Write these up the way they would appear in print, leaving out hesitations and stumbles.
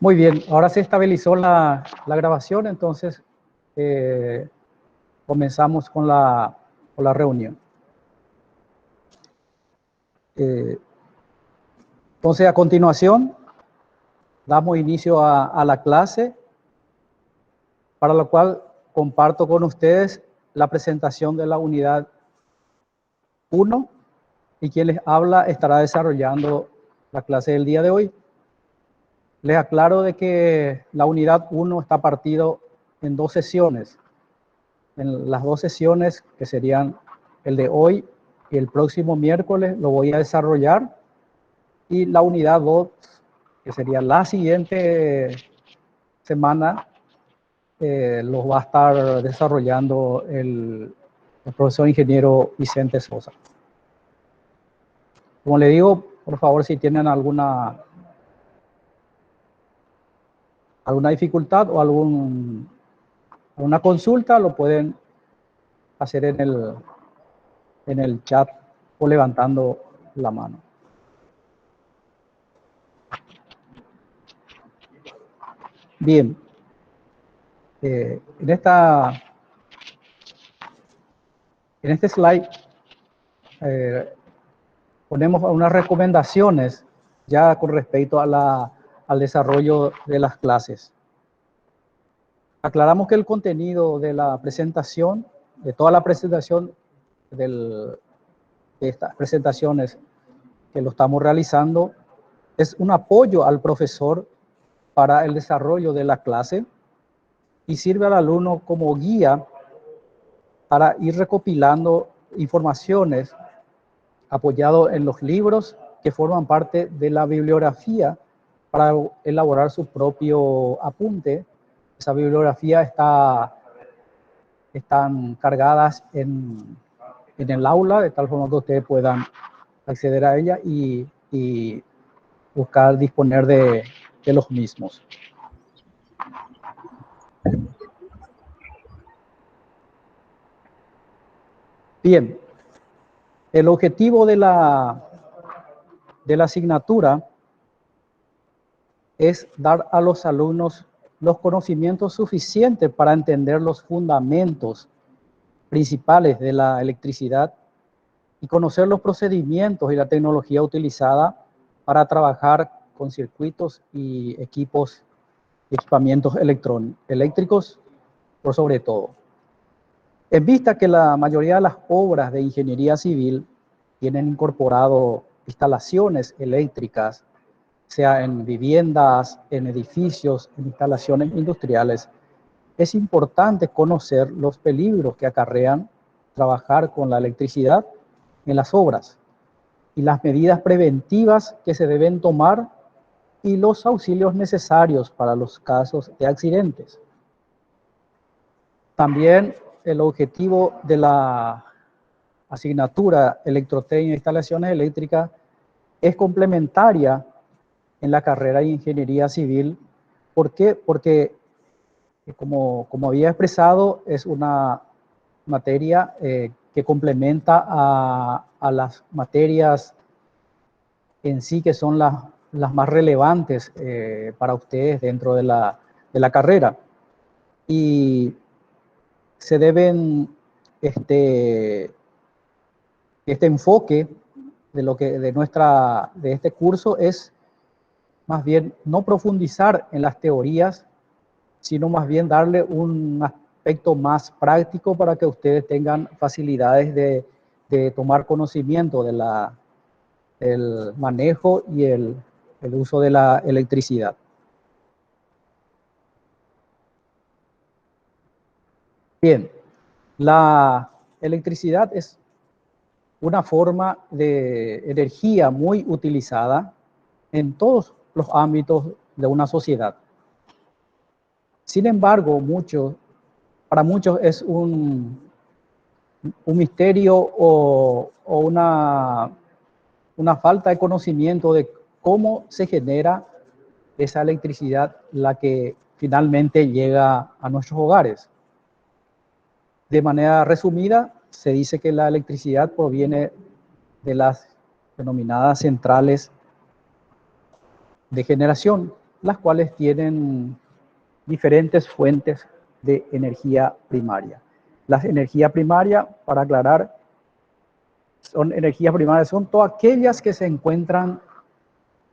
Muy bien, ahora se estabilizó la grabación, entonces comenzamos con la reunión. Entonces, a continuación, damos inicio a la clase, para lo cual comparto con ustedes la presentación de la unidad 1, y quien les habla estará desarrollando la clase del día de hoy. Les aclaro de que la unidad 1 está partido en 2 sesiones. En las 2 sesiones, que serían el de hoy y el próximo miércoles, lo voy a desarrollar. Y la unidad 2, que sería la siguiente semana, lo va a estar desarrollando el profesor ingeniero Vicente Sosa. Como le digo, por favor, si tienen alguna dificultad o alguna consulta, lo pueden hacer en el chat o levantando la mano. Bien, en este slide ponemos unas recomendaciones ya con respecto al desarrollo de las clases. Aclaramos que el contenido de la presentación, de toda la presentación de estas presentaciones que lo estamos realizando, es un apoyo al profesor para el desarrollo de la clase y sirve al alumno como guía para ir recopilando informaciones apoyado en los libros que forman parte de la bibliografía para elaborar su propio apunte. Esa bibliografía están cargadas en el aula, de tal forma que ustedes puedan acceder a ella y buscar disponer de los mismos. Bien, el objetivo de la asignatura es dar a los alumnos los conocimientos suficientes para entender los fundamentos principales de la electricidad y conocer los procedimientos y la tecnología utilizada para trabajar con circuitos y equipamientos eléctricos, por sobre todo. En vista que la mayoría de las obras de ingeniería civil tienen incorporado instalaciones eléctricas, sea en viviendas, en edificios, en instalaciones industriales, es importante conocer los peligros que acarrean trabajar con la electricidad en las obras y las medidas preventivas que se deben tomar y los auxilios necesarios para los casos de accidentes. También el objetivo de la asignatura Electrotecnia e Instalaciones Eléctricas es complementaria en la carrera de Ingeniería Civil. ¿Por qué? Porque, como había expresado, es una materia que complementa a las materias en sí, que son las más relevantes para ustedes dentro de la carrera. Y se deben, este enfoque de este curso es más bien no profundizar en las teorías, sino más bien darle un aspecto más práctico para que ustedes tengan facilidades de tomar conocimiento del manejo y el uso de la electricidad. Bien, la electricidad es una forma de energía muy utilizada en todos los ámbitos de una sociedad. Sin embargo, para muchos es un misterio o una falta de conocimiento de cómo se genera esa electricidad, la que finalmente llega a nuestros hogares. De manera resumida, se dice que la electricidad proviene de las denominadas centrales de generación, las cuales tienen diferentes fuentes de energía primaria. Las energías primarias, para aclarar, son energías primarias, son todas aquellas que se encuentran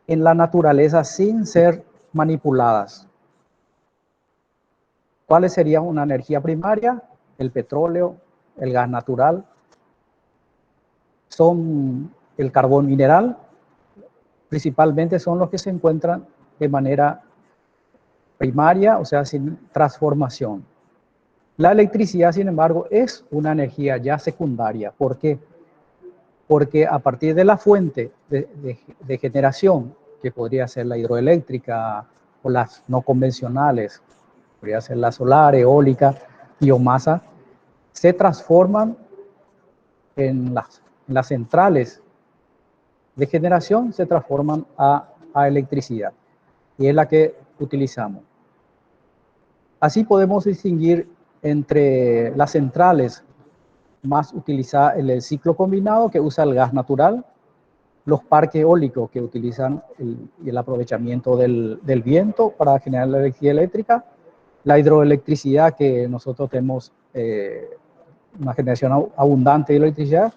en la naturaleza sin ser manipuladas. ¿Cuáles serían una energía primaria? El petróleo, el gas natural, son el carbón mineral, principalmente son los que se encuentran de manera primaria, o sea, sin transformación. La electricidad, sin embargo, es una energía ya secundaria. ¿Por qué? Porque a partir de la fuente de generación, que podría ser la hidroeléctrica o las no convencionales, podría ser la solar, eólica, biomasa, se transforman en las centrales de generación, se transforman a electricidad, y es la que utilizamos. Así podemos distinguir entre las centrales más utilizadas en el ciclo combinado, que usa el gas natural, los parques eólicos que utilizan el aprovechamiento del viento para generar la energía eléctrica, la hidroelectricidad, que nosotros tenemos una generación abundante de electricidad,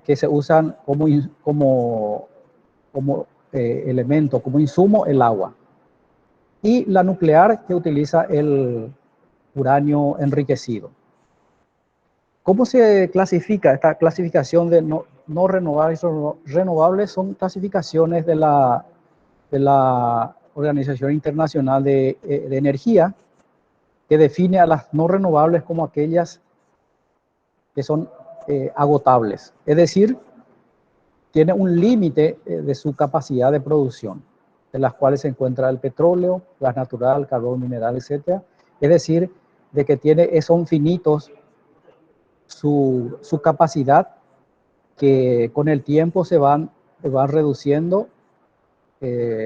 que se usan como elemento, como insumo, el agua. Y la nuclear, que utiliza el uranio enriquecido. ¿Cómo se clasifica? Esta clasificación de no renovables o renovables son clasificaciones de la Organización Internacional de Energía, que define a las no renovables como aquellas que son agotables. Es decir, tiene un límite de su capacidad de producción, en las cuales se encuentra el petróleo, gas natural, carbón mineral, etc. Es decir, de que son finitos su capacidad, que con el tiempo se van reduciendo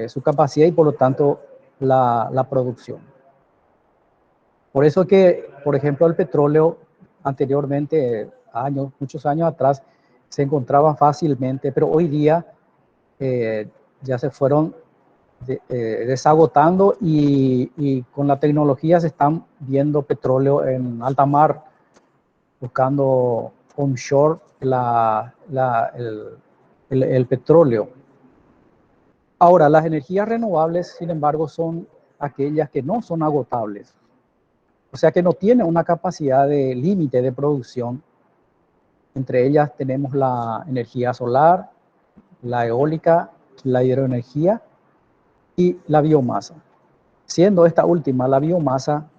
su capacidad y por lo tanto la producción. Por eso que, por ejemplo, el petróleo anteriormente, muchos años atrás, se encontraba fácilmente, pero hoy día ya se fueron desagotando y con la tecnología se están viendo petróleo en alta mar, buscando onshore el petróleo. Ahora, las energías renovables, sin embargo, son aquellas que no son agotables. O sea, que no tienen una capacidad de límite de producción. Entre ellas tenemos la energía solar, la eólica, la hidroenergía y la biomasa. Siendo esta última, la biomasa,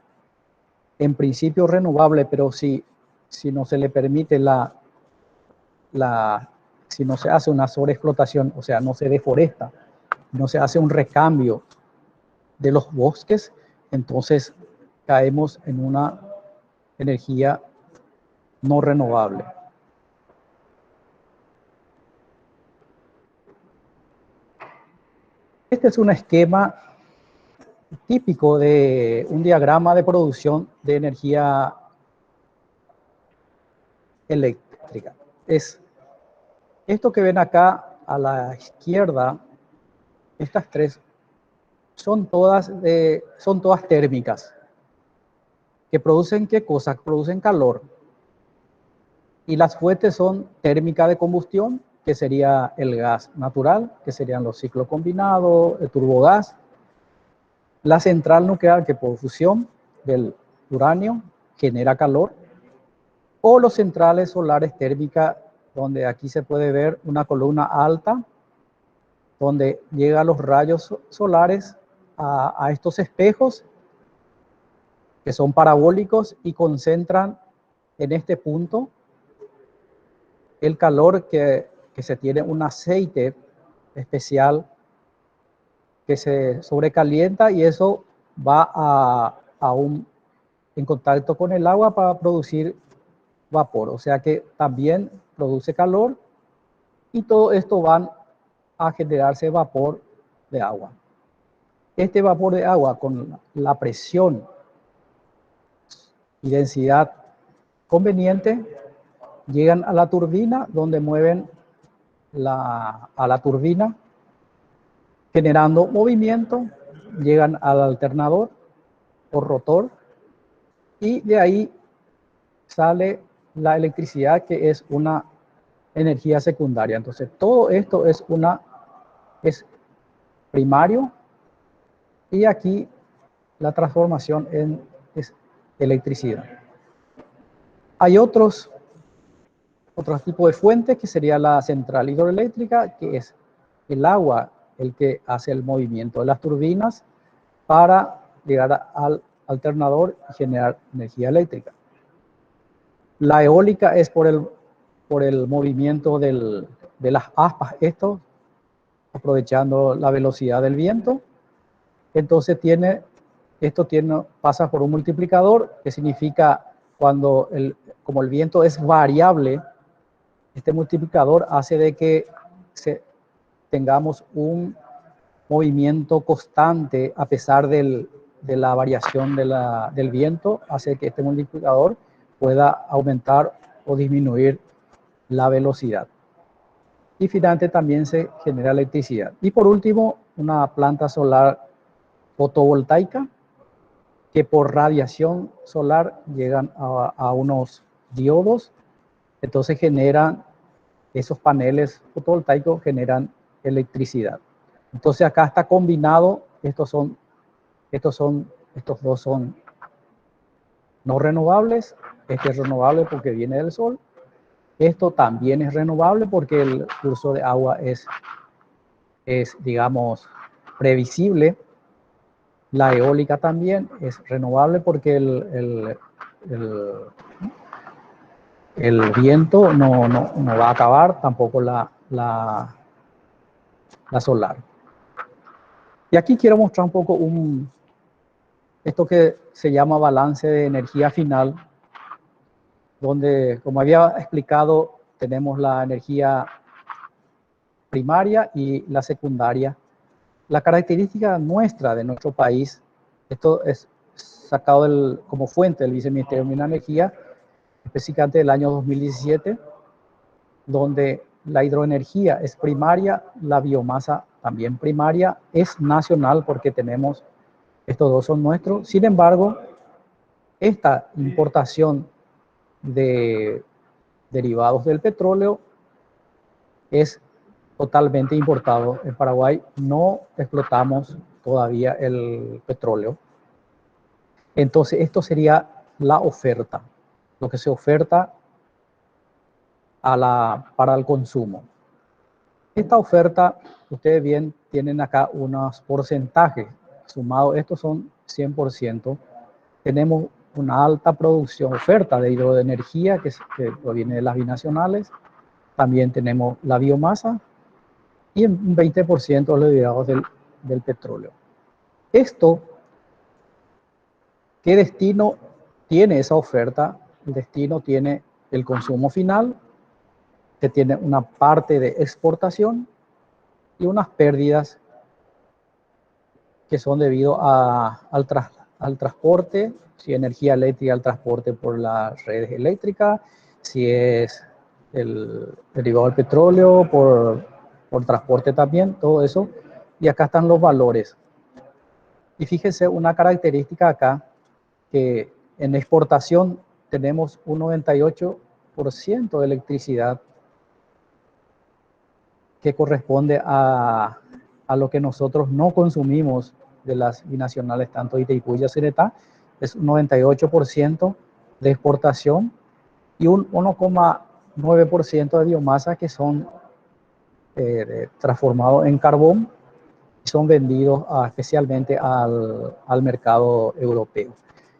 en principio renovable, pero si no se le permite si no se hace una sobreexplotación, o sea, no se deforesta, no se hace un recambio de los bosques, entonces caemos en una energía no renovable. Este es un esquema típico de un diagrama de producción de energía eléctrica. Es esto que ven acá a la izquierda, estas tres, son todas térmicas. ¿Que producen qué cosa? Producen calor. Y las fuentes son térmica de combustión, que sería el gas natural, que serían los ciclos combinados, el turbogás. La central nuclear, que por fusión del uranio genera calor. O los centrales solares térmicas, donde aquí se puede ver una columna alta, donde llegan los rayos solares a estos espejos, que son parabólicos y concentran en este punto el calor que se tiene un aceite especial que se sobrecalienta, y eso va en contacto con el agua para producir vapor. O sea que también produce calor, y todo esto va a generarse vapor de agua. Este vapor de agua, con la presión y densidad conveniente, llegan a la turbina, donde mueven a la turbina, generando movimiento llegan al alternador o rotor y de ahí sale la electricidad, que es una energía secundaria. Entonces todo esto es primario, y aquí la transformación es electricidad. Hay otros tipos de fuentes, que sería la central hidroeléctrica, que es el agua el que hace el movimiento de las turbinas para llegar al alternador y generar energía eléctrica. La eólica es por el movimiento de las aspas, aprovechando la velocidad del viento. Entonces pasa por un multiplicador, que significa como el viento es variable, este multiplicador hace de que tengamos un movimiento constante a pesar de la variación del viento, hace que este multiplicador pueda aumentar o disminuir la velocidad. Y finalmente también se genera electricidad. Y por último, una planta solar fotovoltaica, que por radiación solar llegan a unos diodos, entonces esos paneles fotovoltaicos generan electricidad. Entonces acá está combinado, estos dos son no renovables, este es renovable porque viene del sol, esto también es renovable porque el curso de agua es digamos, previsible. La eólica también es renovable porque el viento no va a acabar, tampoco la solar. Y aquí quiero mostrar un poco esto que se llama balance de energía final, donde, como había explicado, tenemos la energía primaria y la secundaria. La característica nuestra de nuestro país, esto es sacado como fuente del Viceministerio de Energía, específicamente del año 2017, donde la hidroenergía es primaria, la biomasa también primaria, es nacional porque estos dos son nuestros. Sin embargo, esta importación de derivados del petróleo es totalmente importado. En Paraguay no explotamos todavía el petróleo. Entonces, esto sería la oferta, lo que se oferta para el consumo. Esta oferta, ustedes bien tienen acá unos porcentajes sumados, estos son 100%. Tenemos una alta oferta de hidroenergía que proviene de las binacionales. También tenemos la biomasa y un 20% de los derivados del petróleo. ¿Qué destino tiene esa oferta? El destino tiene el consumo final, que tiene una parte de exportación y unas pérdidas que son debido al transporte, si energía eléctrica, al transporte por las redes eléctricas, si es el derivado del petróleo, por transporte también, todo eso. Y acá están los valores. Y fíjense una característica acá, que en exportación tenemos un 98% de electricidad, que corresponde a lo que nosotros no consumimos de las binacionales, tanto Itaipú y Yacyretá, es un 98% de exportación y un 1,9% de biomasa que son transformados en carbón y son vendidos especialmente al mercado europeo.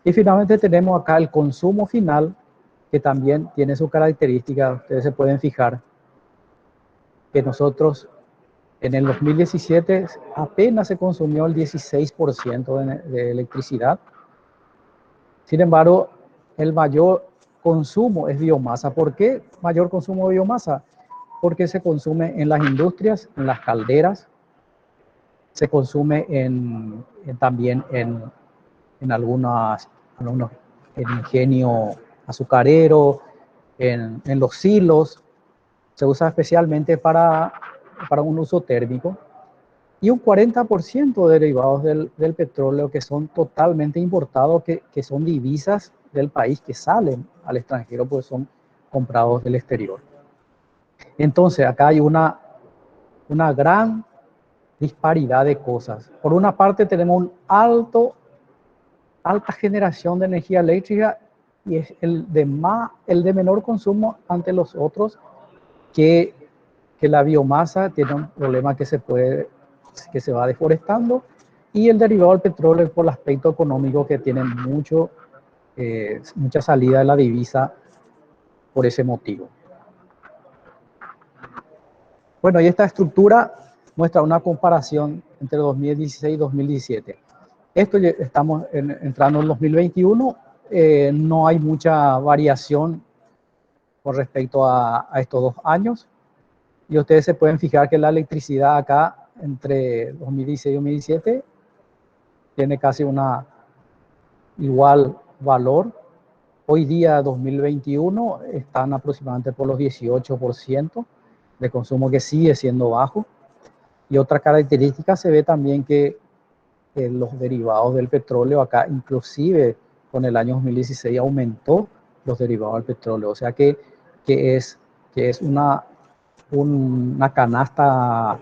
Y finalmente tenemos acá el consumo final, que también tiene su característica. Ustedes se pueden fijar que nosotros en el 2017 apenas se consumió el 16% de electricidad. Sin embargo, el mayor consumo es biomasa. ¿Por qué mayor consumo de biomasa? Porque se consume en las industrias, en las calderas, se consume también en algunos en ingenio azucarero, en los silos. Se usa especialmente para un uso térmico. y un 40% de derivados del petróleo que son totalmente importados, que son divisas del país que salen al extranjero, pues son comprados del exterior. Entonces, acá hay una gran disparidad de cosas. Por una parte, tenemos un alta generación de energía eléctrica y es el de menor consumo ante los otros, que la biomasa tiene un problema que se va deforestando, y el derivado del petróleo por el aspecto económico, que tiene mucha salida de la divisa por ese motivo. Bueno, y esta estructura muestra una comparación entre 2016 y 2017. Esto ya estamos entrando en 2021, no hay mucha variación con respecto a estos 2 años. Y ustedes se pueden fijar que la electricidad acá, entre 2016 y 2017, tiene casi una igual valor. Hoy día, 2021, están aproximadamente por los 18% de consumo, que sigue siendo bajo. Y otra característica, se ve también que los derivados del petróleo acá, inclusive con el año 2016, aumentó los derivados del petróleo. O sea que es una canasta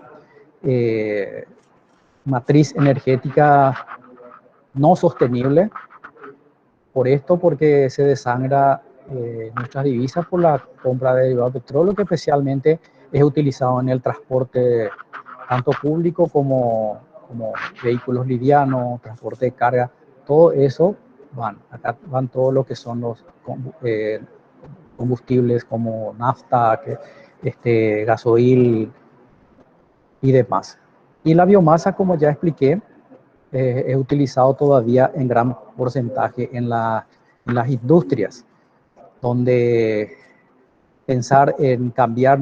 matriz energética no sostenible. Por esto, porque se desangra nuestras divisas por la compra de derivados de petróleo, que especialmente es utilizado en el transporte tanto público como vehículos livianos, transporte de carga. Todo eso acá van todo lo que son los combustibles como nafta, gasoil y demás. Y la biomasa, como ya expliqué, es utilizado todavía en gran porcentaje en las industrias, donde pensar en cambiar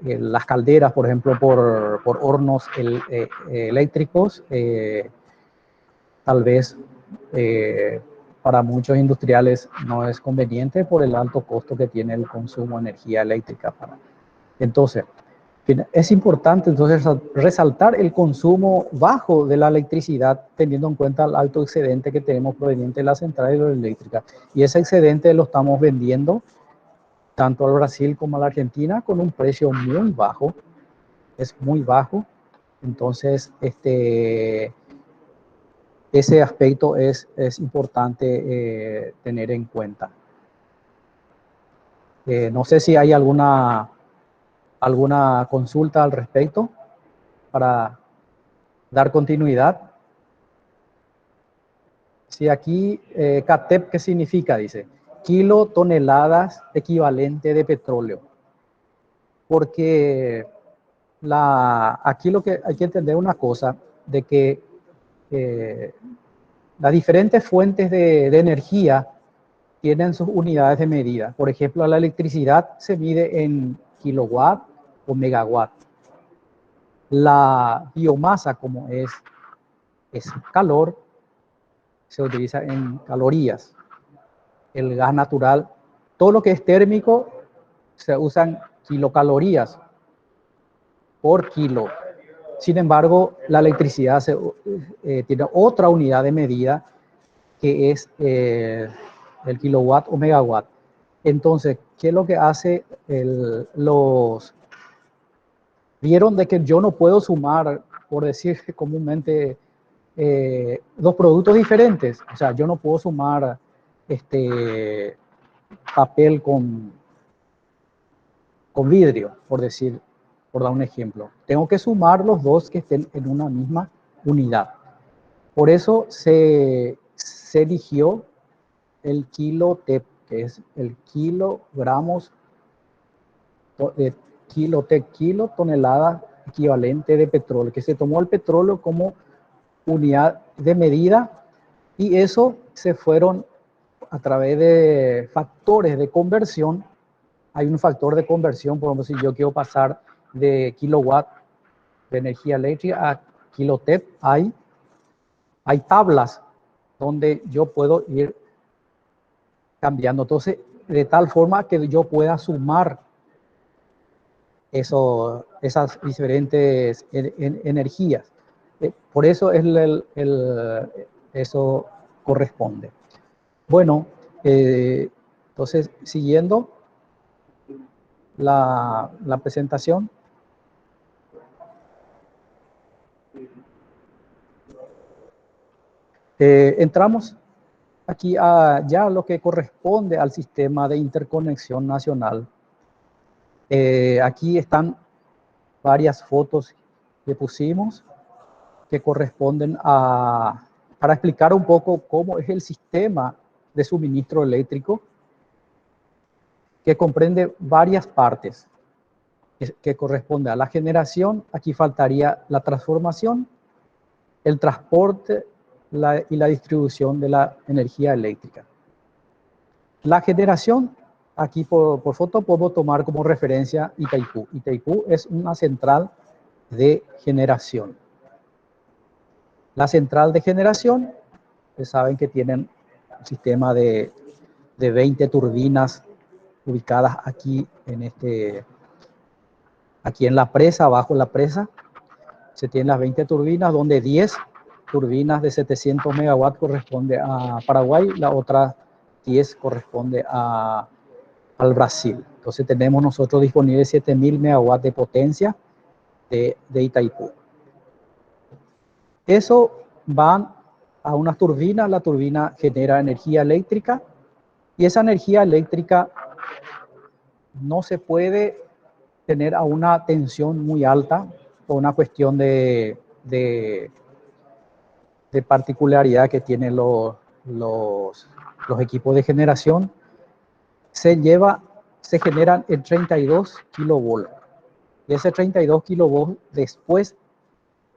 las calderas, por ejemplo, por hornos eléctricos, tal vez para muchos industriales no es conveniente por el alto costo que tiene el consumo de energía eléctrica. Entonces, es importante entonces resaltar el consumo bajo de la electricidad, teniendo en cuenta el alto excedente que tenemos proveniente de las centrales hidroeléctricas. Y ese excedente lo estamos vendiendo tanto al Brasil como a la Argentina con un precio muy bajo, es muy bajo. Entonces, ese aspecto es importante tener en cuenta. No sé si hay alguna consulta al respecto para dar continuidad. Sí, aquí CATEP, ¿qué significa? Dice, kilotoneladas equivalente de petróleo. Porque aquí lo que hay que entender una cosa, de que las diferentes fuentes de energía tienen sus unidades de medida. Por ejemplo, la electricidad se mide en kilowatt o megawatt. La biomasa, como es calor, se utiliza en calorías. El gas natural, todo lo que es térmico, se usan kilocalorías por kilo. Sin embargo, la electricidad tiene otra unidad de medida, que es el kilowatt o megawatt. Entonces, ¿qué es lo que hace vieron de que yo no puedo sumar, por decir comúnmente, dos productos diferentes? O sea, yo no puedo sumar papel con vidrio, por dar un ejemplo. Tengo que sumar los dos que estén en una misma unidad. Por eso se eligió el kilotep, que es el kilogramos, kilotonelada equivalente de petróleo, que se tomó el petróleo como unidad de medida, y eso se fueron a través de factores de conversión. Hay un factor de conversión, por ejemplo, si yo quiero pasar de kilowatt de energía eléctrica a kilotep, hay tablas donde yo puedo ir cambiando. Entonces, de tal forma que yo pueda sumar esas diferentes energías. Por eso eso corresponde. Bueno, entonces, siguiendo la presentación. Entramos aquí a ya lo que corresponde al sistema de interconexión nacional. Aquí están varias fotos que pusimos que corresponden para explicar un poco cómo es el sistema de suministro eléctrico, que comprende varias partes, que corresponde a la generación. Aquí faltaría la transformación, el transporte y la distribución de la energía eléctrica. La generación, aquí por foto podemos tomar como referencia Itaipú. Itaipú es una central de generación. La central de generación, ustedes saben que tienen un sistema de 20 turbinas ubicadas aquí aquí en la presa, abajo en la presa. Se tienen las 20 turbinas, donde 10 turbinas de 700 megawatts corresponde a Paraguay, la otra 10 corresponde al Brasil. Entonces tenemos nosotros disponibles 7.000 megawatts de potencia de Itaipú. Eso van a unas turbinas, la turbina genera energía eléctrica y esa energía eléctrica no se puede tener a una tensión muy alta por una cuestión de particularidad que tienen los equipos de generación. Se generan en 32 kilovolts. Y ese 32 kilovolts después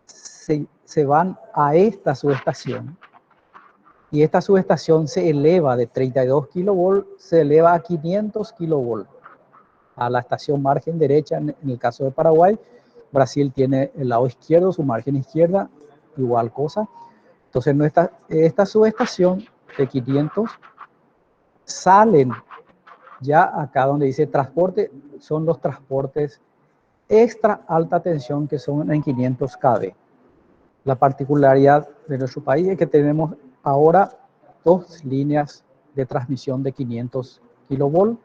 se van a esta subestación. Y esta subestación se eleva de 32 kilovolts, se eleva a 500 kilovolts. A la estación margen derecha, en el caso de Paraguay. Brasil tiene el lado izquierdo, su margen izquierda, igual cosa. Entonces, esta subestación de 500 salen ya acá donde dice transporte, son los transportes extra alta tensión que son en 500 kV. La particularidad de nuestro país es que tenemos ahora dos líneas de transmisión de 500 kilovolts,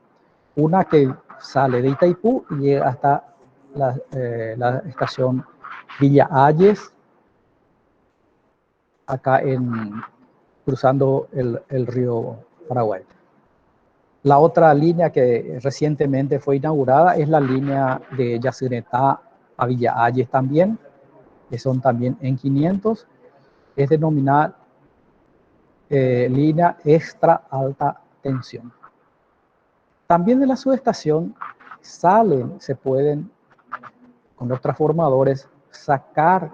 una que sale de Itaipú y llega hasta la estación Villa Ayes, acá cruzando el río Paraguay. La otra línea que recientemente fue inaugurada es la línea de Yacyretá a Villa Ayes también, que son también en 500, es denominada línea extra alta tensión. También de la subestación se pueden, con los transformadores, sacar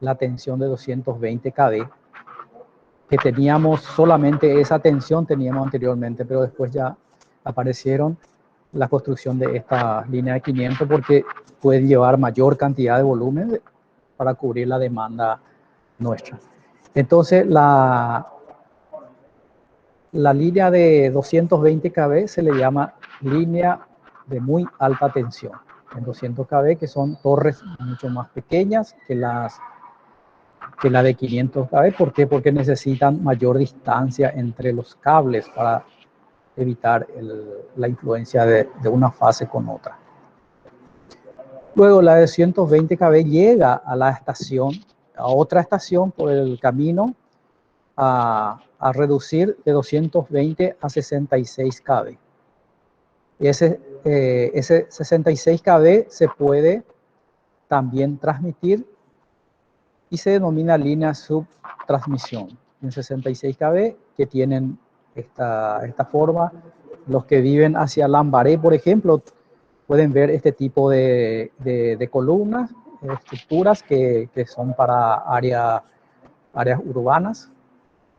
la tensión de 220 kV, que teníamos solamente esa tensión, teníamos anteriormente, pero después ya aparecieron la construcción de esta línea de 500 porque puede llevar mayor cantidad de volumen para cubrir la demanda nuestra. Entonces, la línea de 220 kV se le llama línea de muy alta tensión. En 200 kV, que son torres mucho más pequeñas que la de 500 kV. ¿Por qué? Porque necesitan mayor distancia entre los cables para evitar la influencia de una fase con otra. Luego la de 120 kV llega a la estación, a otra estación por el camino, a reducir de 220 a 66 kV. Ese 66 kV se puede también transmitir y se denomina línea subtransmisión. En 66 kV que tienen esta forma. Los que viven hacia Lambaré, por ejemplo, pueden ver este tipo de columnas, estructuras que son para áreas urbanas.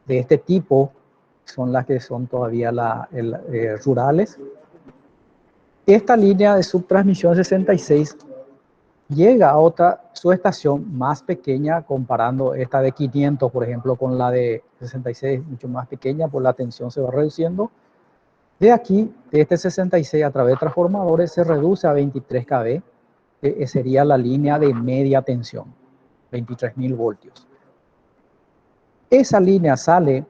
De este tipo son las que son todavía rurales. Esta línea de subtransmisión 66 llega a otra subestación más pequeña, comparando esta de 500, por ejemplo, con la de 66, mucho más pequeña, por la tensión se va reduciendo. De aquí, de este 66 a través de transformadores, se reduce a 23 kV, que sería la línea de media tensión, 23.000 voltios. Esa línea sale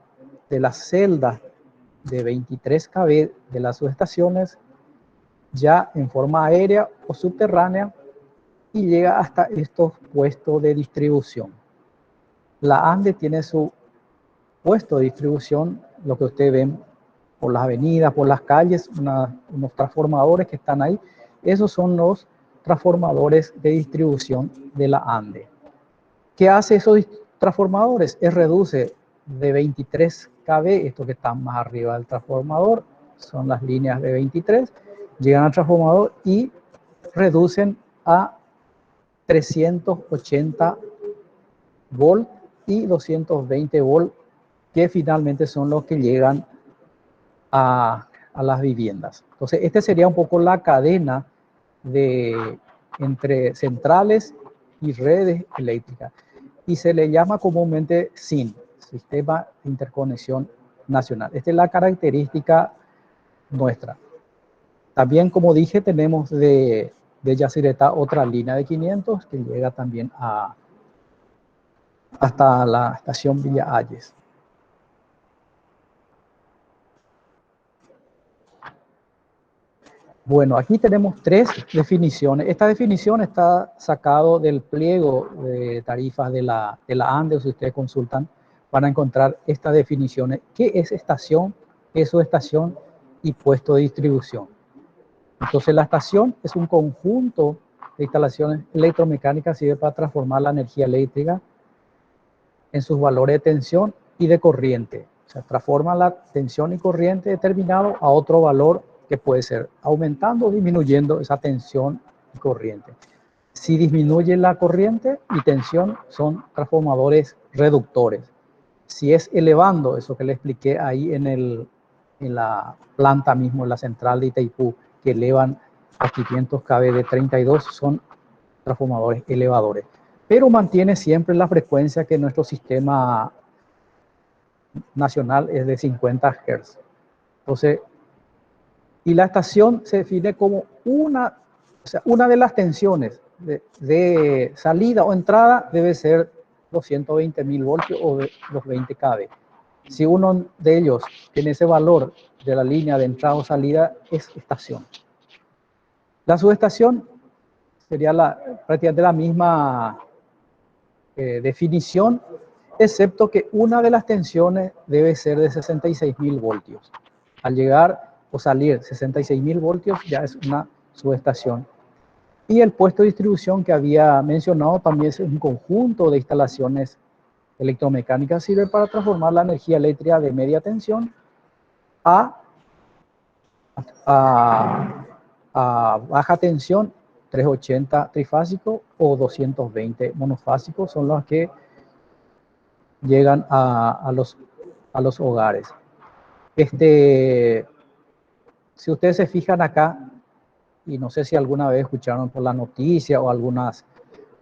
de las celdas de 23 kV de las subestaciones ya en forma aérea o subterránea y llega hasta estos puestos de distribución. La ANDE tiene su puesto de distribución, lo que ustedes ven por las avenidas, por las calles, unos transformadores que están ahí. Esos son los transformadores de distribución de la ANDE. ¿Qué hace esos transformadores? Es reduce de 23 kV, estos que están más arriba del transformador, son las líneas de 23, llegan al transformador y reducen a 380 volt y 220 volt, que finalmente son los que llegan a las viviendas. Entonces, esta sería un poco la cadena entre centrales y redes eléctricas. Y se le llama comúnmente SIN, Sistema de Interconexión Nacional. Esta es la característica nuestra. También, como dije, tenemos de Yacyretá otra línea de 500 que llega también hasta la estación Villa Ayes. Bueno, aquí tenemos tres definiciones. Esta definición está sacado del pliego de tarifas de la ANDE, o si ustedes consultan, van a encontrar estas definiciones. ¿Qué es estación? ¿Qué es subestación? Y puesto de distribución. Entonces, la estación es un conjunto de instalaciones electromecánicas, sirve para transformar la energía eléctrica en sus valores de tensión y de corriente. O sea, transforma la tensión y corriente determinado a otro valor que puede ser aumentando o disminuyendo esa tensión y corriente. Si disminuye la corriente y tensión, son transformadores reductores. Si es elevando, eso que le expliqué ahí en la planta mismo, en la central de Itaipú, que elevan a 500 kV de 32, son transformadores elevadores. Pero mantiene siempre la frecuencia que nuestro sistema nacional es de 50 Hz. Entonces, y la estación se define como una de las tensiones de salida o entrada debe ser los 120.000 voltios o los 20 kV. Si uno de ellos tiene ese valor de la línea de entrada o salida, es estación. La subestación sería prácticamente la misma definición, excepto que una de las tensiones debe ser de 66.000 voltios. Al llegar o salir 66.000 voltios ya es una subestación. Y el puesto de distribución que había mencionado también es un conjunto de instalaciones electromecánicas, sirve para transformar la energía eléctrica de media tensión a baja tensión, 380 trifásico o 220 monofásico, son los que llegan a los hogares. Si ustedes se fijan acá, y no sé si alguna vez escucharon por la noticia o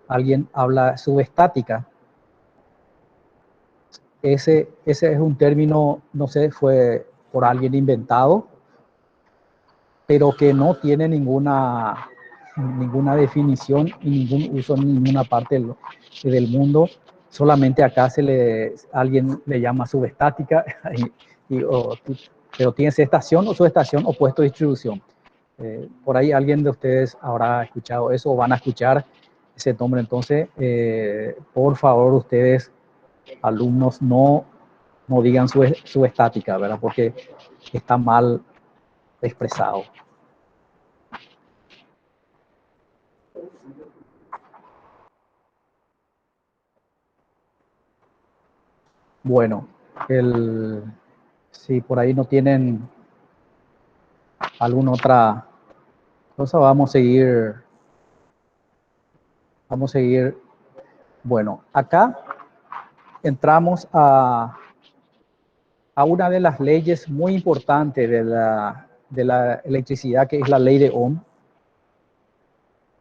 alguien habla subestática, ese es un término, no sé, fue por alguien inventado, pero que no tiene ninguna definición y ningún uso en ninguna parte del mundo. Solamente acá alguien le llama subestática, pero tiene estación o subestación o puesto de distribución. Por ahí alguien de ustedes habrá escuchado eso o van a escuchar ese nombre. Entonces, por favor, ustedes, alumnos, no digan subestática, ¿verdad? Porque está mal expresado. Bueno, si por ahí no tienen alguna otra cosa, vamos a seguir. Bueno, acá entramos a una de las leyes muy importantes de la electricidad, que es la ley de Ohm,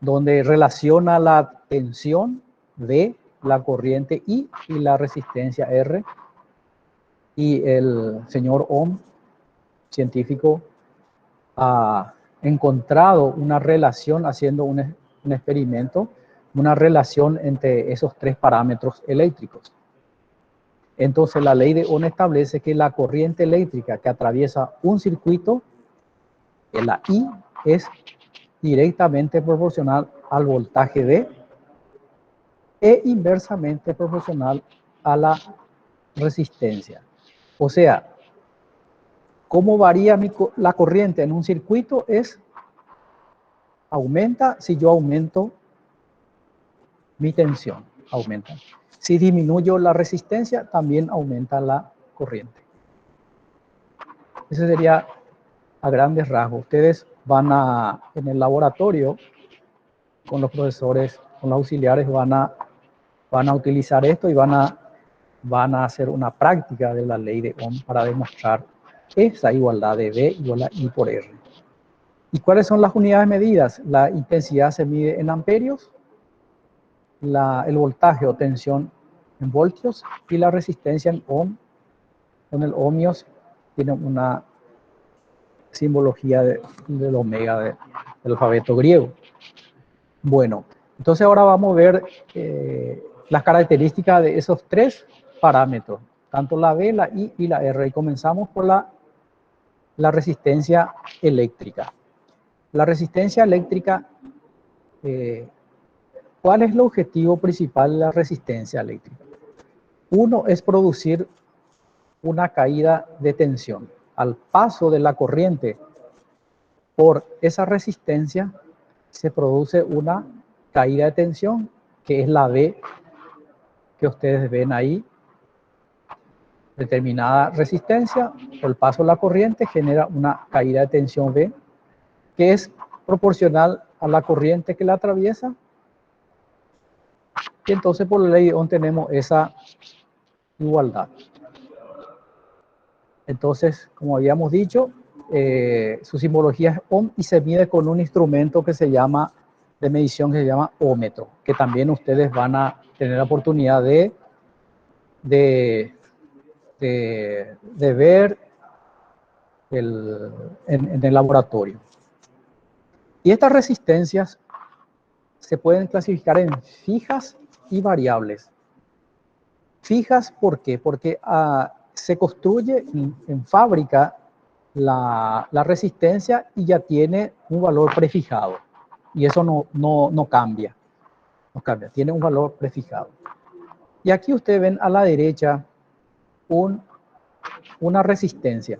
donde relaciona la tensión V, la corriente I y la resistencia R. Y el señor Ohm, científico, ha encontrado una relación, haciendo un experimento, una relación entre esos tres parámetros eléctricos. Entonces la ley de Ohm establece que la corriente eléctrica que atraviesa un circuito, la I, es directamente proporcional al voltaje V e inversamente proporcional a la resistencia. O sea, ¿cómo varía la corriente en un circuito? Aumenta si yo aumento mi tensión, aumenta. Si disminuyo la resistencia, también aumenta la corriente. Ese sería a grandes rasgos. Ustedes van en el laboratorio, con los profesores, con los auxiliares, van a utilizar esto y van a hacer una práctica de la ley de Ohm para demostrar esa igualdad de V igual a I por R. ¿Y cuáles son las unidades medidas? La intensidad se mide en amperios, el voltaje o tensión en voltios y la resistencia en ohm. Con el ohmios tiene una simbología del omega del alfabeto griego. Bueno, entonces ahora vamos a ver las características de esos tres parámetros, tanto la V, la I y la R. Y comenzamos por la resistencia eléctrica. La resistencia eléctrica, ¿cuál es el objetivo principal de la resistencia eléctrica? Uno es producir una caída de tensión. Al paso de la corriente por esa resistencia se produce una caída de tensión, que es la V que ustedes ven ahí. Determinada resistencia, por el paso de la corriente genera una caída de tensión V, que es proporcional a la corriente que la atraviesa. Y entonces por la ley de Ohm tenemos esa igualdad. Entonces, como habíamos dicho, su simbología es Ohm y se mide con un instrumento de medición que se llama ómetro, que también ustedes van a tener la oportunidad de ver en el laboratorio. Y estas resistencias se pueden clasificar en fijas y variables. Fijas, ¿por qué? Porque se construye en fábrica la resistencia y ya tiene un valor prefijado. Y eso no cambia. No cambia, tiene un valor prefijado. Y aquí ustedes ven a la derecha una resistencia.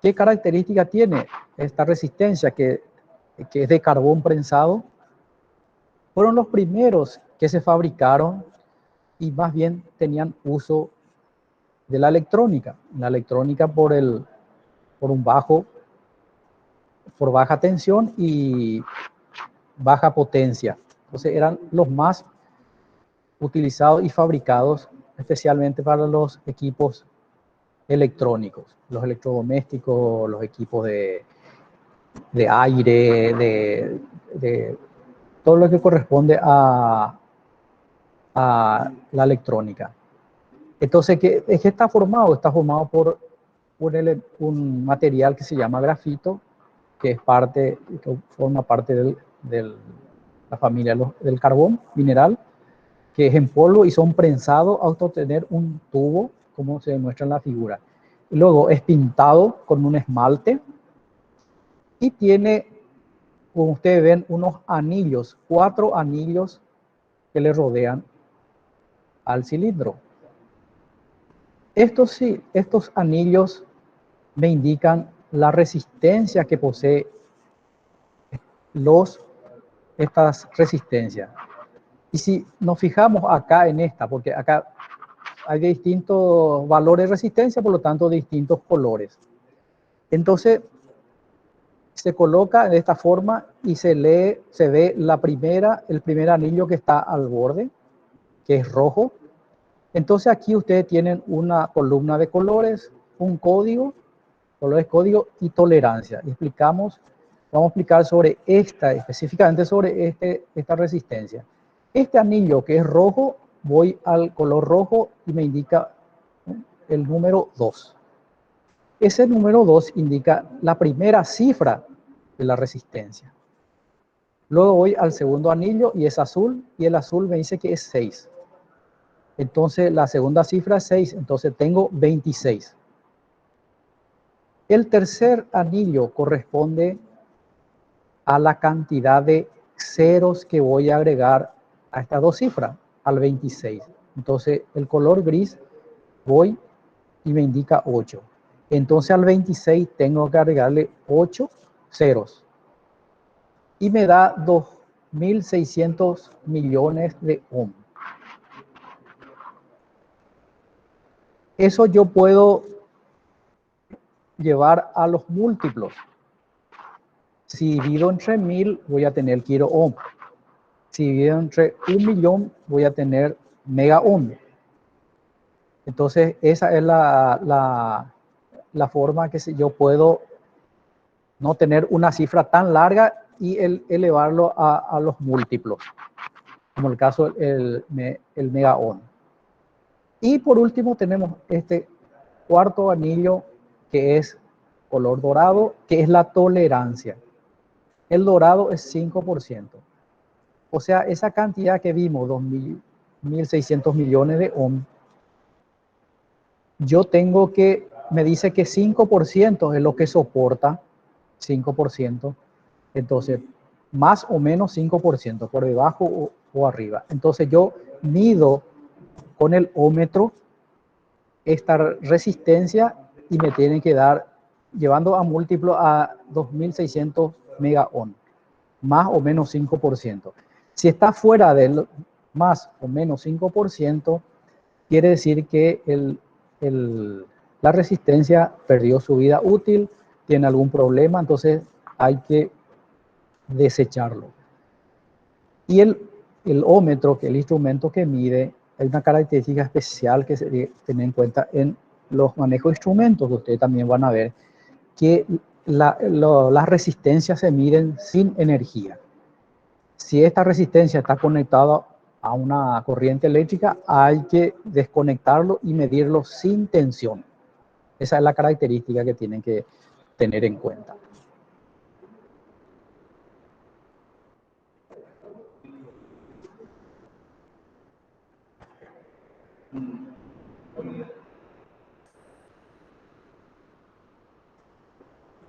¿Qué característica tiene esta resistencia que es de carbón prensado? Fueron los primeros que se fabricaron y más bien tenían uso de la electrónica. La electrónica por baja tensión y baja potencia. Entonces eran los más utilizados y fabricados especialmente para los equipos electrónicos, los electrodomésticos, los equipos de aire, de todo lo que corresponde a la electrónica. Entonces, ¿qué está formado? Está formado por un material que se llama grafito, que forma parte de la familia del carbón mineral, que es en polvo y son prensados hasta obtener un tubo, como se demuestra en la figura. Luego es pintado con un esmalte y tiene, como ustedes ven, unos anillos, 4 anillos que le rodean al cilindro. Estos anillos me indican la resistencia que posee estas resistencias. Y si nos fijamos acá en esta, porque acá hay distintos valores de resistencia, por lo tanto distintos colores. Entonces se coloca de esta forma y se ve el primer anillo que está al borde, que es rojo. Entonces aquí ustedes tienen una columna de colores, un código, colores código y tolerancia. Y vamos a explicar sobre específicamente sobre esta resistencia. Este anillo que es rojo, voy al color rojo y me indica el número 2. Ese número 2 indica la primera cifra de la resistencia. Luego voy al segundo anillo y es azul, y el azul me dice que es 6. Entonces la segunda cifra es 6, entonces tengo 26. El tercer anillo corresponde a la cantidad de ceros que voy a agregar a estas dos cifras, al 26. Entonces el color gris voy y me indica 8. Entonces al 26 tengo que agregarle 8 ceros. Y me da 2.600 millones de ohm. Eso yo puedo llevar a los múltiplos. Si divido entre 1000, voy a tener kilo ohm. Si divido entre 1.000.000, voy a tener mega ohm. Entonces, esa es la forma que yo puedo no tener una cifra tan larga y elevarlo a los múltiplos, como el caso del mega ohm. Y por último tenemos este cuarto anillo que es color dorado, que es la tolerancia. El dorado es 5%. O sea, esa cantidad que vimos, 2.600 millones de ohm, yo tengo que, me dice que 5% es lo que soporta, 5%. Entonces, más o menos 5%, por debajo o arriba. Entonces yo mido con el ómetro esta resistencia y me tienen que dar, llevando a múltiplo a 2.600 mega ohm, más o menos 5%. Si está fuera del más o menos 5%, quiere decir que la resistencia perdió su vida útil, tiene algún problema, entonces hay que desecharlo. Y el ómetro, que es el instrumento que mide, hay una característica especial que se debe tener en cuenta en los manejos de instrumentos, que ustedes también van a ver, que las resistencias se miden sin energía. Si esta resistencia está conectada a una corriente eléctrica, hay que desconectarlo y medirlo sin tensión. Esa es la característica que tienen que tener en cuenta.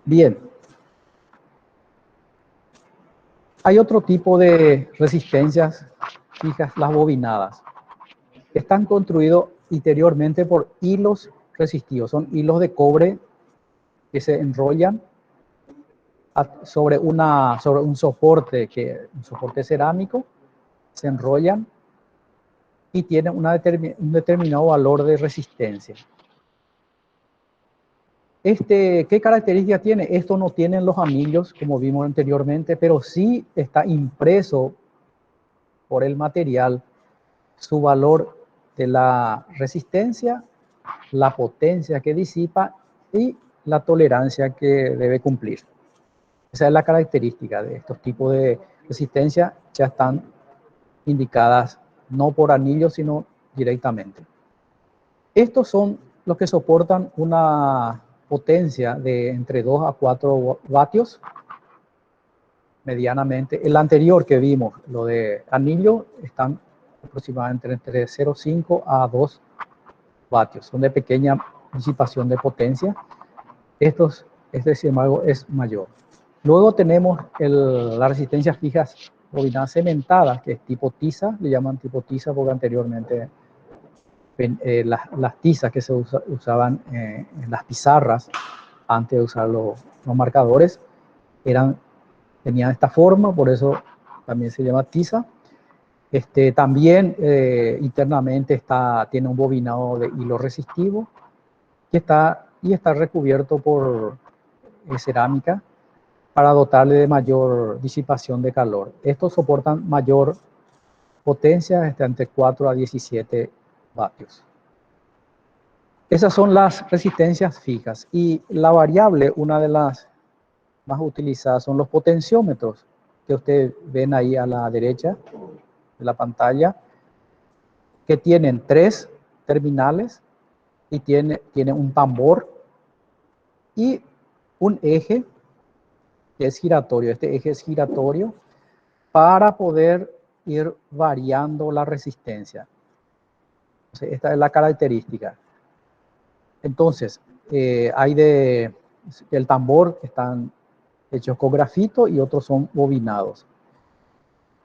Bien. Hay otro tipo de resistencias fijas, las bobinadas. Están construidos interiormente por hilos resistivos. Son hilos de cobre que se enrollan sobre un soporte cerámico, se enrollan y tienen un determinado valor de resistencia. ¿Qué característica tiene? Esto no tienen los anillos, como vimos anteriormente, pero sí está impreso por el material su valor de la resistencia, la potencia que disipa y la tolerancia que debe cumplir. Esa es la característica de estos tipos de resistencia, ya están indicadas no por anillos, sino directamente. Estos son los que soportan una potencia de entre 2 a 4 vatios, medianamente. El anterior que vimos, lo de anillo, están aproximadamente entre 0,5 a 2 vatios. Son de pequeña disipación de potencia. Este, sin embargo, es mayor. Luego tenemos las resistencias fijas bobinadas cementadas, que es tipo tiza, le llaman tipo tiza porque anteriormente las tizas que se usaban en las pizarras, antes de usar los marcadores, tenían esta forma, por eso también se llama tiza. También internamente tiene un bobinado de hilo resistivo que está recubierto por cerámica para dotarle de mayor disipación de calor. Estos soportan mayor potencia, entre 4 a 17 vatios. Esas son las resistencias fijas. Y la variable, una de las más utilizadas, son los potenciómetros, que ustedes ven ahí a la derecha de la pantalla, que tienen 3 terminales y tiene un tambor y un eje que es giratorio. Este eje es giratorio para poder ir variando la resistencia. Entonces, esta es la característica. Entonces, hay el tambor que están hechos con grafito y otros son bobinados.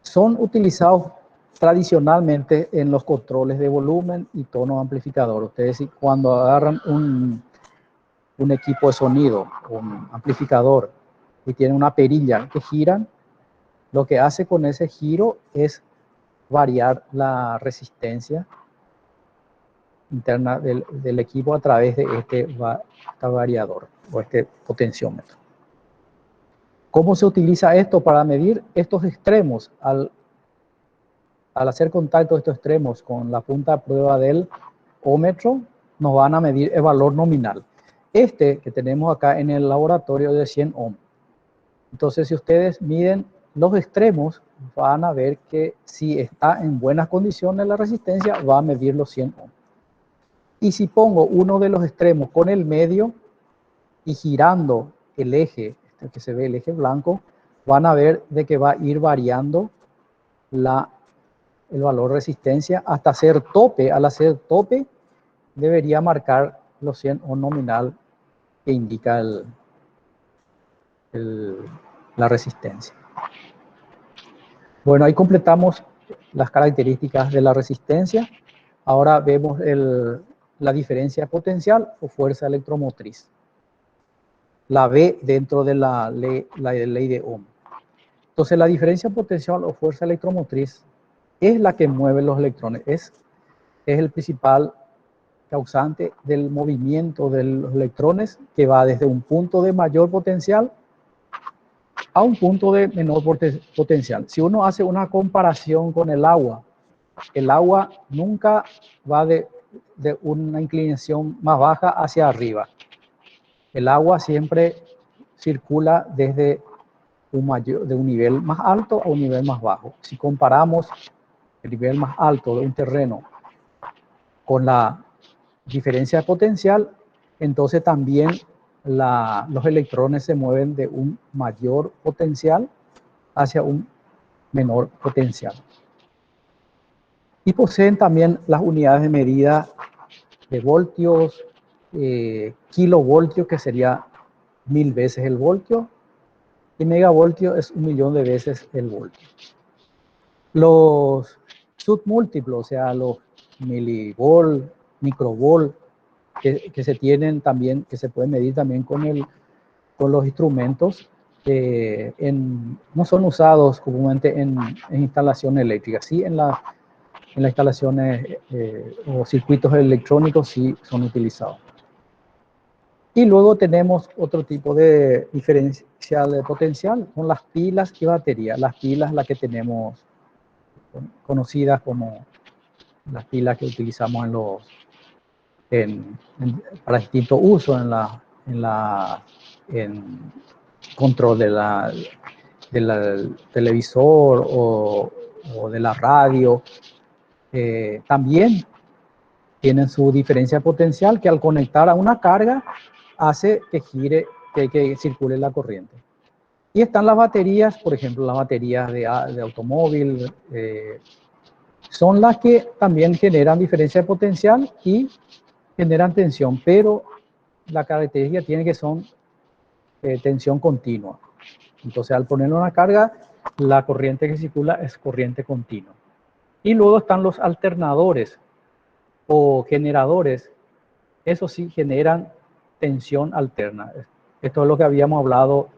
Son utilizados tradicionalmente en los controles de volumen y tono amplificador. Ustedes cuando agarran un equipo de sonido, un amplificador, y tiene una perilla que giran, lo que hace con ese giro es variar la resistencia interna del equipo a través de este variador o este potenciómetro. ¿Cómo se utiliza esto para medir estos extremos? Al hacer contacto de estos extremos con la punta de prueba del ómetro, nos van a medir el valor nominal. Este que tenemos acá en el laboratorio de 100 ohm. Entonces, si ustedes miden los extremos, van a ver que si está en buenas condiciones la resistencia, va a medir los 100 ohm. Y si pongo uno de los extremos con el medio y girando el eje, este que se ve, el eje blanco, van a ver de que va a ir variando el valor de resistencia hasta hacer tope. Al hacer tope, debería marcar los 100 ohm nominal que indica la resistencia. Bueno, ahí completamos las características de la resistencia. Ahora vemos la diferencia potencial o fuerza electromotriz. La B dentro de la ley de Ohm. Entonces, la diferencia potencial o fuerza electromotriz es la que mueve los electrones. Es el principal causante del movimiento de los electrones, que va desde un punto de mayor potencial a un punto de menor potencial. Si uno hace una comparación con el agua nunca va de una inclinación más baja hacia arriba. El agua siempre circula desde de un nivel más alto a un nivel más bajo. Si comparamos el nivel más alto de un terreno con la diferencia potencial, entonces también los electrones se mueven de un mayor potencial hacia un menor potencial. Y poseen también las unidades de medida de voltios, kilovoltios, que sería 1000 veces el voltio, y megavoltio es 1.000.000 de veces el voltio. Los submúltiplos, o sea, los milivolt, microvolt, que se tienen también, que se pueden medir también con los instrumentos, no son usados comúnmente en instalaciones eléctricas. Sí, en las instalaciones o circuitos electrónicos sí son utilizados. Y luego tenemos otro tipo de diferencial de potencial, son las pilas y baterías. Las pilas, las que tenemos conocidas como las pilas que utilizamos para distintos usos en control del televisor o de la radio. También tienen su diferencia potencial, que al conectar a una carga hace que gire, que circule la corriente. Y están las baterías, por ejemplo, las baterías de automóvil, son las que también generan diferencia de potencial y generan tensión, pero la característica tiene que son tensión continua. Entonces, al ponerle una carga, la corriente que circula es corriente continua. Y luego están los alternadores o generadores. Eso sí generan tensión alterna. Esto es lo que habíamos hablado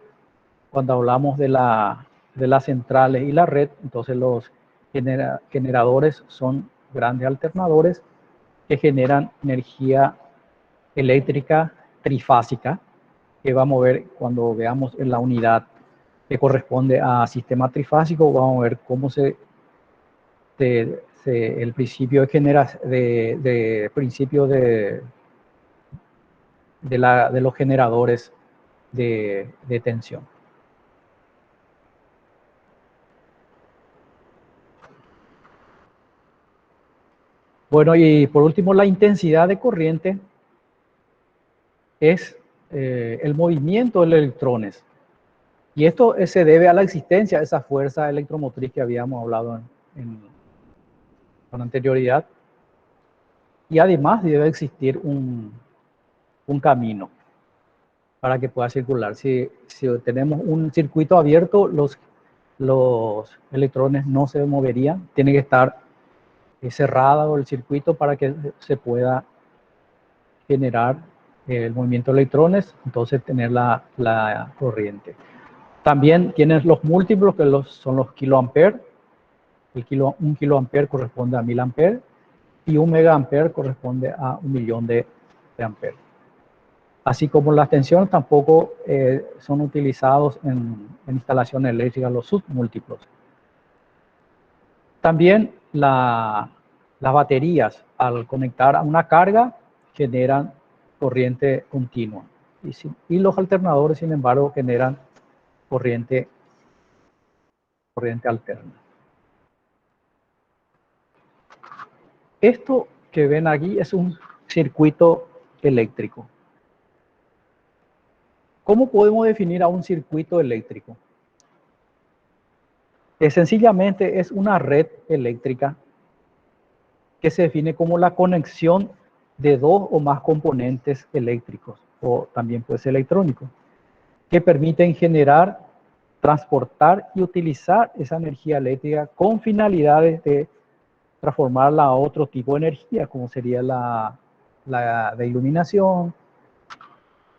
cuando hablamos de las centrales y la red. Entonces, los generadores son grandes alternadores que generan energía eléctrica trifásica, que vamos a ver cuando veamos en la unidad que corresponde a sistema trifásico. Vamos a ver cómo el principio de los generadores de tensión. Bueno, y por último, la intensidad de corriente es el movimiento de los electrones. Y esto se debe a la existencia de esa fuerza electromotriz que habíamos hablado con anterioridad. Y además debe existir un camino para que pueda circular. Si tenemos un circuito abierto, los electrones no se moverían. Tiene que estar cerrado el circuito para que se pueda generar el movimiento de electrones, entonces tener la corriente. También tienes los múltiplos, que son los kiloamperes. Un kiloampere corresponde a 1000 amperes y un megaamper corresponde a 1.000.000 de amperes. Así como las tensiones tampoco son utilizados en instalaciones eléctricas los submúltiplos. También las baterías, al conectar a una carga, generan corriente continua. Y los alternadores, sin embargo, generan corriente alterna. Esto que ven aquí es un circuito eléctrico. ¿Cómo podemos definir a un circuito eléctrico? Sencillamente es una red eléctrica que se define como la conexión de dos o más componentes eléctricos, o también puede ser electrónico, que permiten generar, transportar y utilizar esa energía eléctrica con finalidades de transformarla a otro tipo de energía, como sería la de iluminación,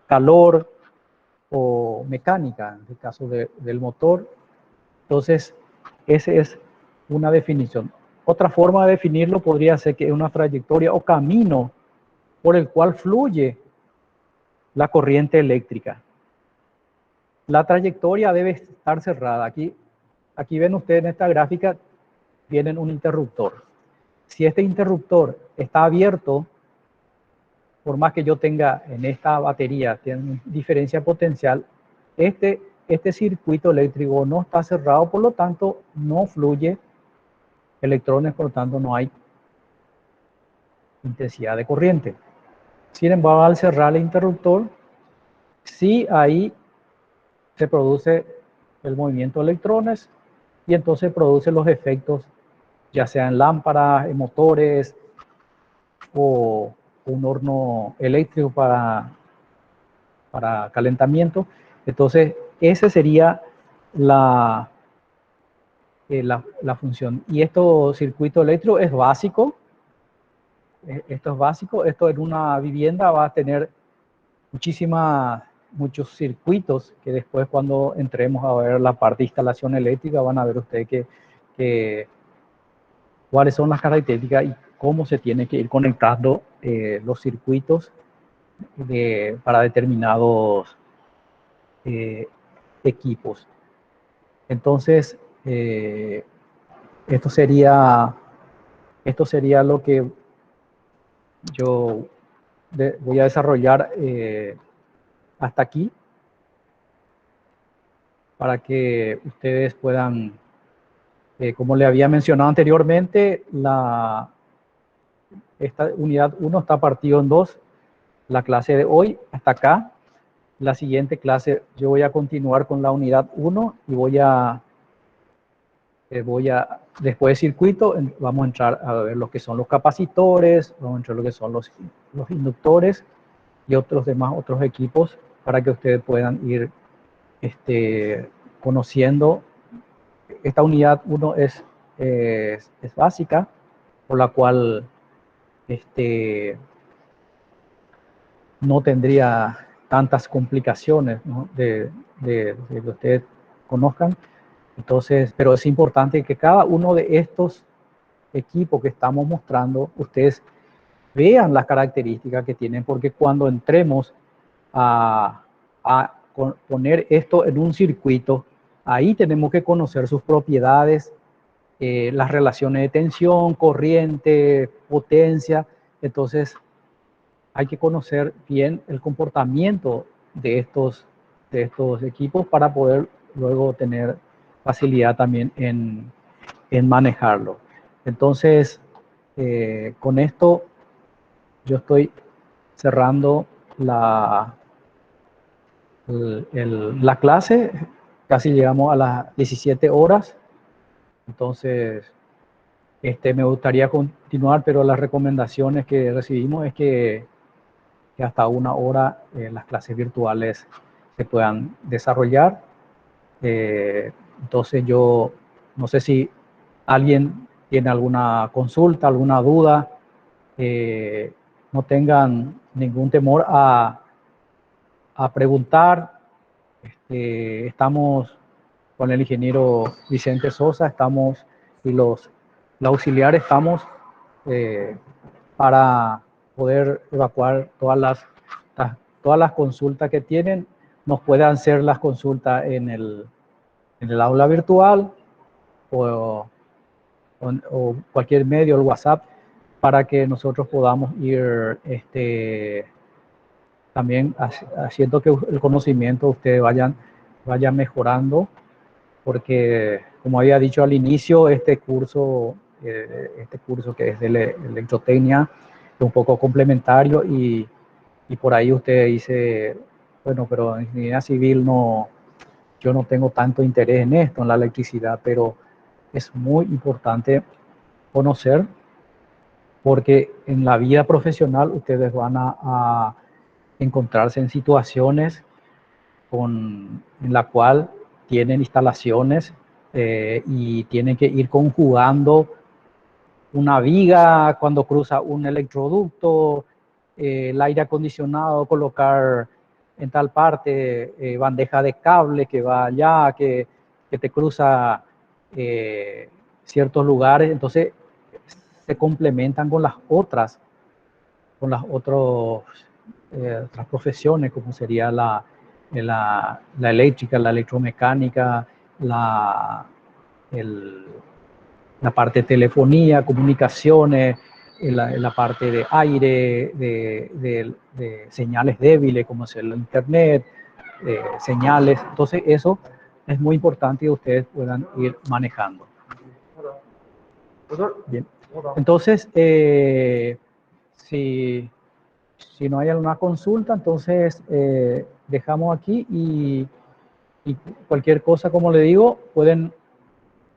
calor o mecánica, en el caso del motor. Entonces, esa es una definición. Otra forma de definirlo podría ser que es una trayectoria o camino por el cual fluye la corriente eléctrica. La trayectoria debe estar cerrada. Aquí ven ustedes en esta gráfica, tienen un interruptor. Si este interruptor está abierto, por más que yo tenga en esta batería, tiene diferencia potencial, este circuito eléctrico no está cerrado, por lo tanto no fluye electrones, por lo tanto no hay intensidad de corriente. Sin embargo, al cerrar el interruptor, sí ahí se produce el movimiento de electrones y entonces produce los efectos, ya sea en lámparas, en motores o un horno eléctrico para calentamiento. Entonces, esa sería la función. Y esto circuito eléctrico es básico. Esto es básico. Esto en una vivienda va a tener muchos circuitos que después, cuando entremos a ver la parte de instalación eléctrica, van a ver ustedes cuáles son las características y cómo se tiene que ir conectando los circuitos para determinados equipos. Entonces, esto sería lo que yo voy a desarrollar hasta aquí, para que ustedes puedan, como le había mencionado anteriormente, esta unidad 1 está partido en dos. La clase de hoy hasta acá. La siguiente clase yo voy a continuar con la unidad 1 y después de circuito, vamos a entrar a ver lo que son los capacitores, vamos a entrar a lo que son los inductores y otros equipos, para que ustedes puedan ir conociendo. Esta unidad 1 es básica, por la cual no tendría tantas complicaciones, ¿no? de que ustedes conozcan. Entonces, pero es importante que cada uno de estos equipos que estamos mostrando, ustedes vean las características que tienen, porque cuando entremos a poner esto en un circuito, ahí tenemos que conocer sus propiedades, las relaciones de tensión, corriente, potencia. Entonces, hay que conocer bien el comportamiento de estos equipos para poder luego tener facilidad también en manejarlo. Entonces, con esto yo estoy cerrando la clase, casi llegamos a las 17 horas, entonces me gustaría continuar, pero las recomendaciones que recibimos es que hasta 1 hora las clases virtuales se puedan desarrollar. Entonces yo no sé si alguien tiene alguna consulta, alguna duda, no tengan ningún temor a preguntar. Estamos con el ingeniero Vicente Sosa, estamos y los auxiliares estamos para poder evacuar todas las consultas que tienen. Nos pueden hacer las consultas en el aula virtual o cualquier medio, el WhatsApp, para que nosotros podamos ir también haciendo que el conocimiento de ustedes vaya mejorando, porque como había dicho al inicio, este curso que es de electrotecnia es un poco complementario y por ahí usted dice, bueno, pero en ingeniería civil no, yo no tengo tanto interés en esto, en la electricidad, pero es muy importante conocer, porque en la vida profesional ustedes van a encontrarse en situaciones en la cual tienen instalaciones y tienen que ir conjugando una viga cuando cruza un electroducto, el aire acondicionado, colocar en tal parte bandeja de cable que va allá, que te cruza ciertos lugares. Entonces se complementan con otras profesiones, como sería la eléctrica, la electromecánica, el, la parte de telefonía, comunicaciones, la parte de aire, de señales débiles, como es el internet, señales. Entonces eso es muy importante que ustedes puedan ir manejando. Bien. Entonces, si no hay alguna consulta, entonces dejamos aquí y cualquier cosa, como le digo, pueden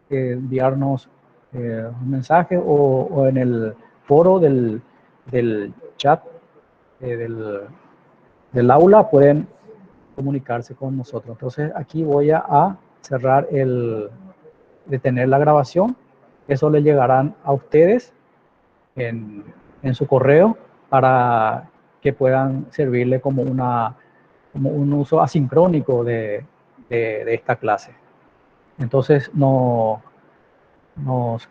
enviarnos un mensaje o en el foro del chat del aula pueden comunicarse con nosotros. Entonces aquí voy a cerrar detener la grabación. Eso le llegarán a ustedes en su correo para que puedan servirle como un uso asincrónico de esta clase. Entonces nos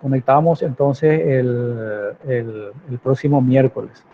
conectamos entonces el próximo miércoles.